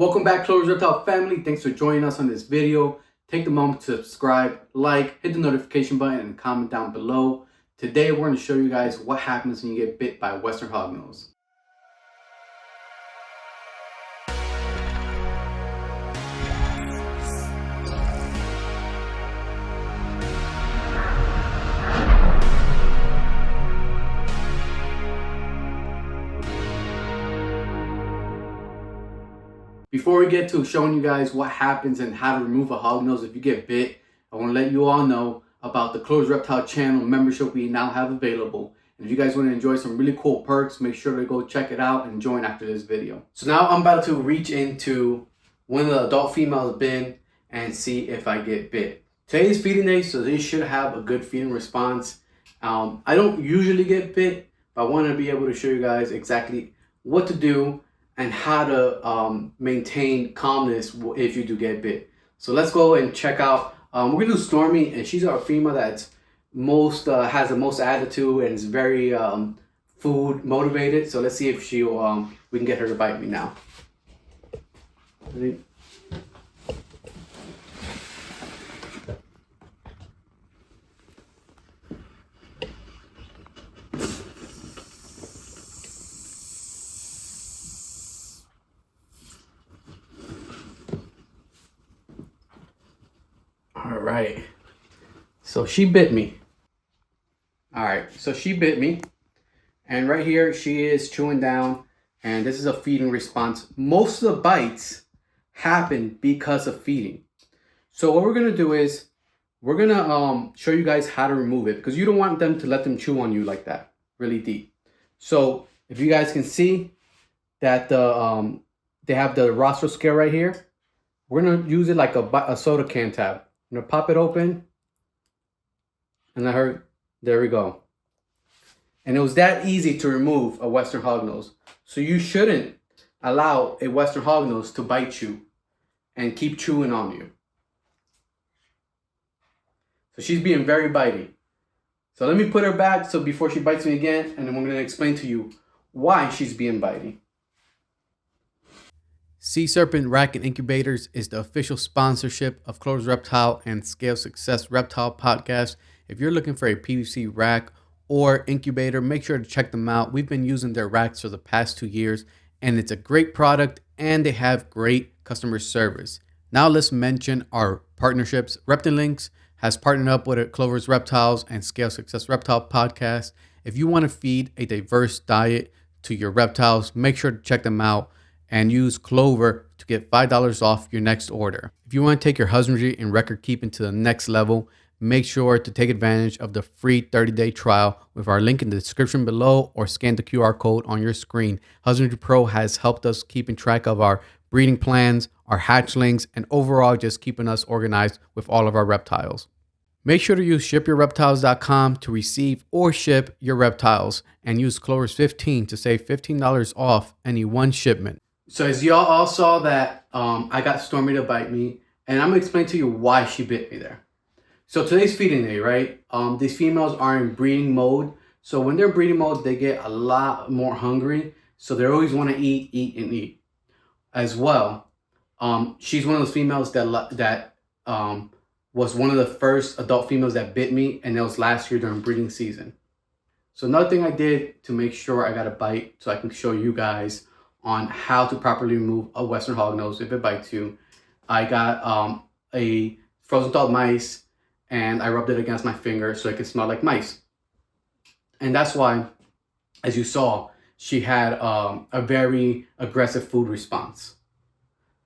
Welcome back, Clover's Reptile family. Thanks for joining us on this video. Take the moment to subscribe, like, hit the notification button, and comment down below. Today, we're going to show you guys what happens when you get bit by a Western Hognose. Before we get to showing you guys what happens and how to remove a hognose if you get bit, I want to let you all know about the Clover's Reptile channel membership we now have available. And if you guys want to enjoy some really cool perks, make sure to go check it out and join after this video. So now I'm about to reach into one of the adult females bin and see if I get bit. Today is feeding day, so they should have a good feeding response. I don't usually get bit, but I want to be able to show you guys exactly what to do and how to maintain calmness if you do get bit. So let's go and check out. We're gonna do Stormy, and she's our female that's has the most attitude and is very food motivated. So let's see if she'll we can get her to bite me now. Ready? All right, so she bit me. All right, so she bit me, and right here she is chewing down, and this is a feeding response. Most of the bites happen because of feeding. So what we're gonna do is we're gonna show you guys how to remove it, because you don't want them to let them chew on you like that really deep. So if you guys can see that they have the rostral scale right here, we're gonna use it like a soda can tab. I'm gonna pop it open and let her, there we go. And it was that easy to remove a Western Hognose. So you shouldn't allow a Western Hognose to bite you and keep chewing on you. So she's being very bitey. So let me put her back so before she bites me again, and then we're gonna explain to you why she's being bitey. Sea Serpent Rack and Incubators is the official sponsorship of Clover's Reptile and Scale Success Reptile podcast. If you're looking for a PVC rack or incubator, make sure to check them out. We've been using their racks for the past 2 years, and it's a great product, and they have great customer service. Now let's mention our partnerships. Reptilinks has partnered up with Clover's Reptiles and Scale Success Reptile podcast. If you want to feed a diverse diet to your reptiles, make sure to check them out and use Clover to get $5 off your next order. If you want to take your husbandry and record keeping to the next level, make sure to take advantage of the free 30-day trial with our link in the description below, or scan the QR code on your screen. Husbandry Pro has helped us keeping track of our breeding plans, our hatchlings, and overall just keeping us organized with all of our reptiles. Make sure to use shipyourreptiles.com to receive or ship your reptiles, and use Clover's 15 to save $15 off any one shipment. So as y'all all saw that I got Stormy to bite me, and I'm gonna explain to you why she bit me there. So today's feeding day, right? These females are in breeding mode. So when they're in breeding mode, they get a lot more hungry. So they always want to eat, eat, and eat as well. She's one of those females that was one of the first adult females that bit me, and that was last year during breeding season. So another thing I did to make sure I got a bite, so I can show you guys on how to properly remove a Western Hognose if it bites you. I got a frozen thawed mice, and I rubbed it against my finger so it could smell like mice. And that's why, as you saw, she had a very aggressive food response.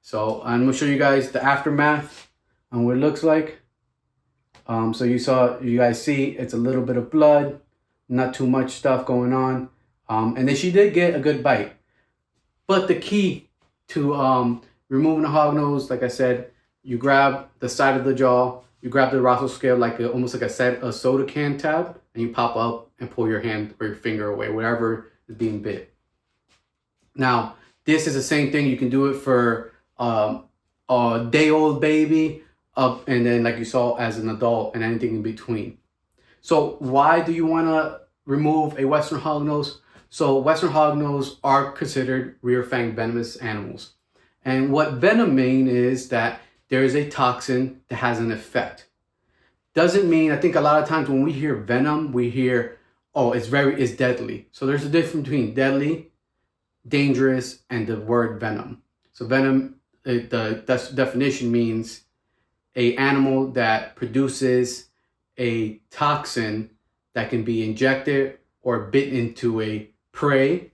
So I'm gonna show you guys the aftermath and what it looks like. So you guys see it's a little bit of blood, not too much stuff going on. And then she did get a good bite. But the key to removing a hognose, like I said, you grab the side of the jaw, you grab the rostral scale almost like a soda can tab, and you pop up and pull your hand or your finger away, whatever is being bit. Now, this is the same thing. You can do it for a day-old baby, and then like you saw as an adult, and anything in between. So why do you want to remove a Western Hognose? So Western Hognose are considered rear fang venomous animals. And what venom means is that there is a toxin that has an effect. Doesn't mean, I think a lot of times when we hear venom, we hear, oh, it's deadly. So there's a difference between deadly, dangerous, and the word venom. So venom, the definition means a animal that produces a toxin that can be injected or bitten into a prey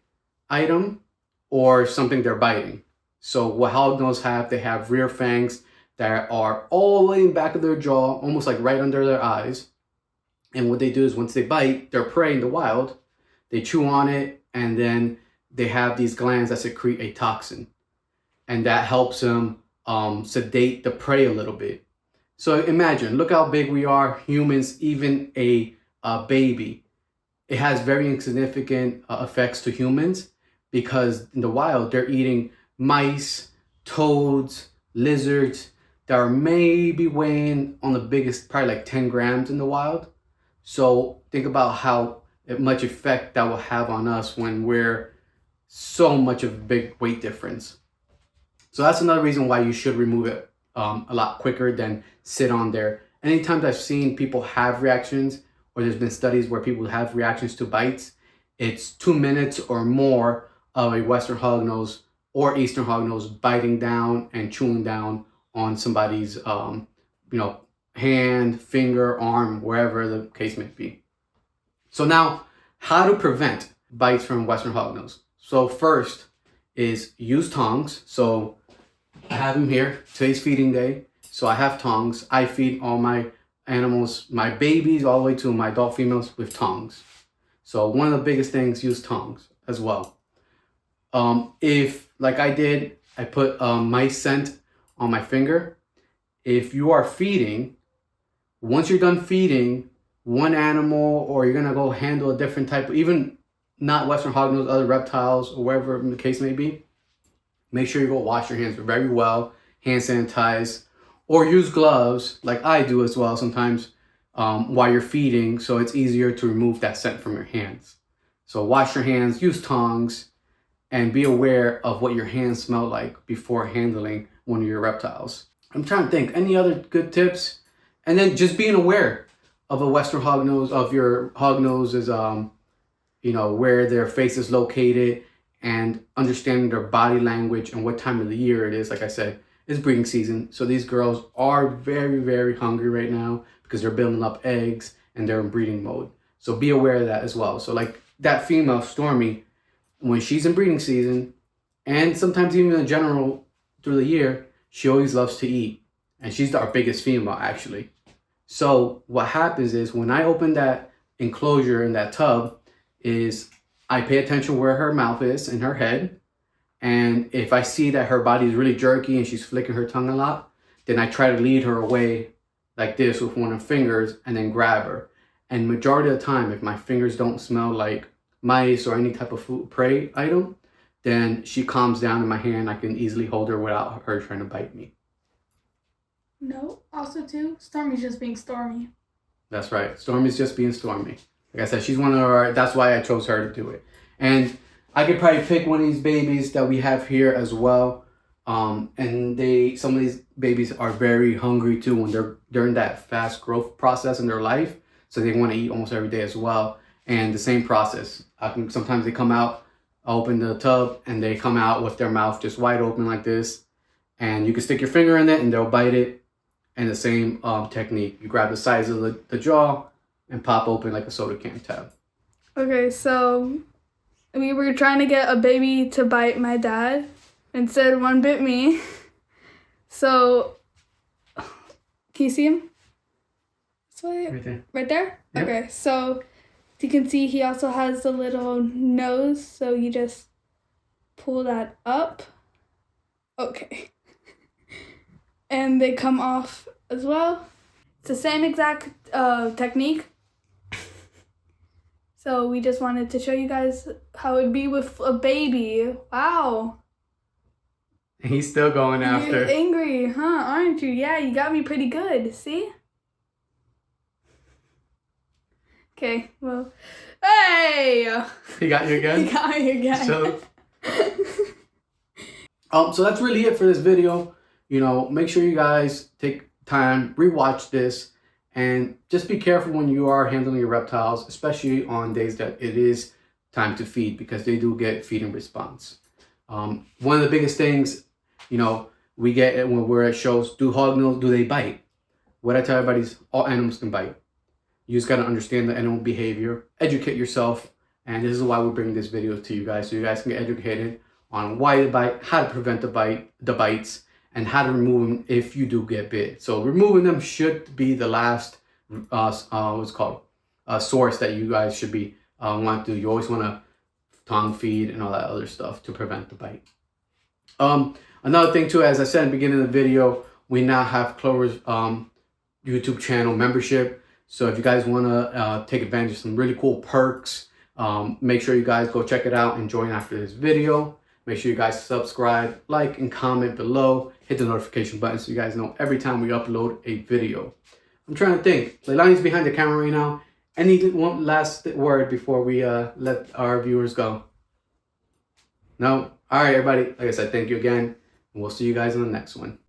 item or something they're biting. So what hognose have, they have rear fangs that are all the way in the back of their jaw, almost like right under their eyes. And what they do is once they bite their prey in the wild, they chew on it, and then they have these glands that secrete a toxin. And that helps them sedate the prey a little bit. So imagine, look how big we are, humans, even a baby. It has very insignificant effects to humans because in the wild, they're eating mice, toads, lizards that are maybe weighing on the biggest, probably like 10 grams in the wild. So think about how much effect that will have on us when we're so much of a big weight difference. So that's another reason why you should remove it a lot quicker than sit on there. Anytime I've seen people have reactions, or there's been studies where people have reactions to bites, it's 2 minutes or more of a Western hognose or Eastern hognose biting down and chewing down on somebody's, hand, finger, arm, wherever the case may be. So now, how to prevent bites from Western hognose? So first is use tongs. So I have them here. Today's feeding day. So I have tongs. I feed all my animals, my babies, all the way to my adult females with tongs. So one of the biggest things, use tongs as well. If, like I did, I put mice scent on my finger. If you are feeding, once you're done feeding one animal, or you're gonna go handle a different type of, even not Western hognose, other reptiles, or wherever the case may be, make sure you go wash your hands very well, hand sanitize, or use gloves like I do as well sometimes while you're feeding, so it's easier to remove that scent from your hands. So wash your hands, use tongs, and be aware of what your hands smell like before handling one of your reptiles. I'm trying to think, any other good tips? And then just being aware of a Western hognose, of your hognoses, where their face is located, and understanding their body language and what time of the year it is. Like I said, it's breeding season. So these girls are very, very hungry right now because they're building up eggs and they're in breeding mode. So be aware of that as well. So like that female, Stormy, when she's in breeding season, and sometimes even in general through the year, she always loves to eat. And she's our biggest female, actually. So what happens is when I open that enclosure in that tub is I pay attention where her mouth is and her head. And if I see that her body is really jerky and she's flicking her tongue a lot, then I try to lead her away like this with one of her fingers and then grab her. And majority of the time, if my fingers don't smell like mice or any type of food prey item, then she calms down in my hand. I can easily hold her without her trying to bite me. No, also too, Stormy's just being Stormy. That's right. Stormy's just being Stormy. Like I said, she's one of our, that's why I chose her to do it. And I could probably pick one of these babies that we have here as well. And some of these babies are very hungry too when they're during that fast growth process in their life. So they want to eat almost every day as well. And the same process. Sometimes they come out, I open the tub, and they come out with their mouth just wide open like this. And you can stick your finger in it and they'll bite it. And the same technique. You grab the sides of the jaw and pop open like a soda can tab. Okay, so we were trying to get a baby to bite my dad. Instead, one bit me. So, can you see him? Right there. Right there? Yep. Okay, so you can see he also has the little nose, so you just pull that up. Okay. And they come off as well. It's the same exact technique. So we just wanted to show you guys how it'd be with a baby. Wow. He's still going after. You're angry, huh? Aren't you? Yeah, you got me pretty good. See? Okay, well. Hey! He got you again? He got me again. So, So that's really it for this video. You know, make sure you guys take time, rewatch this, and just be careful when you are handling your reptiles, especially on days that it is time to feed, because they do get feeding response. One of the biggest things, you know, we get when we're at shows, do hognose, do they bite? What I tell everybody is all animals can bite. You just got to understand the animal behavior, educate yourself, and this is why we're bringing this video to you guys, so you guys can get educated on why they bite, how to prevent the bites, and how to remove them if you do get bit. So removing them should be the last source that you guys should be want to do. You always want to tongue feed and all that other stuff to prevent the bite. Another thing too, as I said in the beginning of the video, we now have Clover's YouTube channel membership. So if you guys want to take advantage of some really cool perks, make sure you guys go check it out and join after this video. Make sure you guys subscribe, like, and comment below. Hit the notification button so you guys know every time we upload a video. I'm trying to think. Leilani's behind the camera right now. Any one last word before we let our viewers go? No? All right, everybody. Like I said, thank you again. And we'll see you guys in the next one.